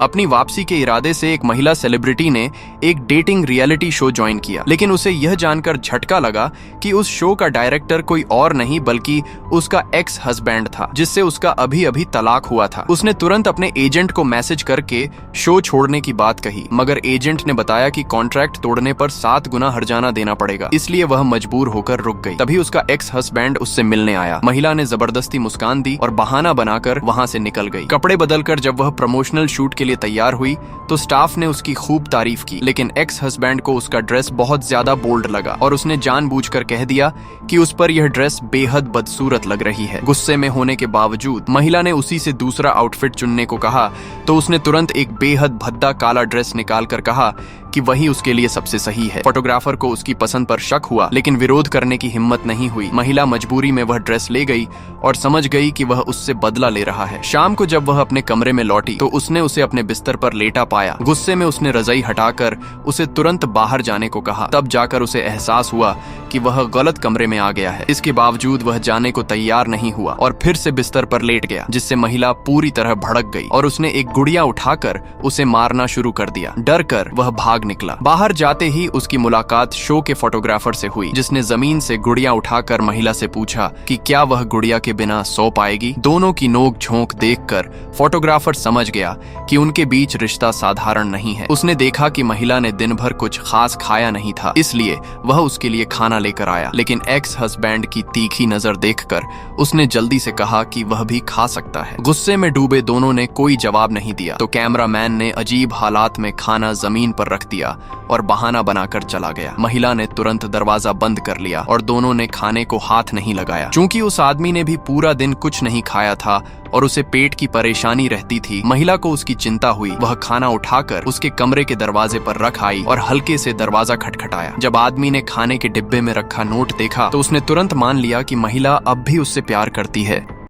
अपनी वापसी के इरादे से एक महिला सेलिब्रिटी ने एक डेटिंग रियलिटी शो ज्वाइन किया, लेकिन उसे यह जानकर झटका लगा कि उस शो का डायरेक्टर कोई और नहीं बल्कि उसका एक्स हस्बैंड था, जिससे उसका अभी अभी तलाक हुआ था। उसने तुरंत अपने एजेंट को मैसेज करके शो छोड़ने की बात कही, मगर एजेंट ने बताया कि कॉन्ट्रैक्ट तोड़ने पर 7 गुना हर्जाना देना पड़ेगा, इसलिए वह मजबूर होकर रुक गई। तभी उसका एक्स हस्बैंड उससे मिलने आया। महिला ने जबरदस्ती मुस्कान दी और बहाना बनाकर वहां से निकल गई। कपड़े बदलकर जब वह प्रमोशनल शूट के लिए तैयार हुई तो स्टाफ ने उसकी खूब तारीफ की, लेकिन एक्स हस्बैंड को उसका ड्रेस बहुत ज्यादा बोल्ड लगा और उसने जानबूझकर कह दिया कि उस पर यह ड्रेस बेहद बदसूरत लग रही है। गुस्से में होने के बावजूद महिला ने उसी से दूसरा आउटफिट चुनने को कहा तो उसने तुरंत एक बेहद भद्दा काला ड्रेस निकालकर कहा कि वही उसके लिए सबसे सही है। फोटोग्राफर को उसकी पसंद पर शक हुआ, लेकिन विरोध करने की हिम्मत नहीं हुई। महिला मजबूरी में वह ड्रेस ले गई और समझ गई कि वह उससे बदला ले रहा है। शाम को जब वह अपने कमरे में लौटी तो उसने उसे अपने बिस्तर पर लेटा पाया। गुस्से में उसने रजाई हटाकर उसे तुरंत बाहर जाने को कहा। तब जाकर उसे एहसास हुआ कि वह गलत कमरे में आ गया है। इसके बावजूद वह जाने को तैयार नहीं हुआ और फिर से बिस्तर पर लेट गया, जिससे महिला पूरी तरह भड़क गई और उसने एक गुड़िया उठाकर उसे मारना शुरू कर दिया। डर कर वह भाग निकला। बाहर जाते ही उसकी मुलाकात शो के फोटोग्राफर से हुई, जिसने जमीन से गुड़िया उठाकर महिला से पूछा कि क्या वह गुड़िया के बिना सो पाएगी। दोनों की नोक झोंक देखकर फोटोग्राफर समझ गया कि उनके बीच रिश्ता साधारण नहीं है। उसने देखा कि महिला ने दिन भर कुछ खास खाया नहीं था, इसलिए वह उसके लिए खाना लेकर आया, लेकिन एक्स हस्बैंड की तीखी नजर देखकर उसने जल्दी से कहा कि वह भी खा सकता है। गुस्से में डूबे दोनों ने कोई जवाब नहीं दिया तो कैमरामैन ने अजीब हालात में खाना जमीन पर रख दिया और बहाना बनाकर चला गया। महिला ने तुरंत दरवाजा बंद कर लिया और दोनों ने खाने को हाथ नहीं लगाया। चूंकि उस आदमी ने भी पूरा दिन कुछ नहीं खाया था और उसे पेट की परेशानी रहती थी, महिला को उसकी चिंता हुई। वह खाना उठाकर उसके कमरे के दरवाजे पर रख आई और हल्के से दरवाजा खटखटाया। जब आदमी ने खाने के डिब्बे में रखा नोट देखा तो उसने तुरंत मान लिया कि महिला अब भी उससे प्यार करती है।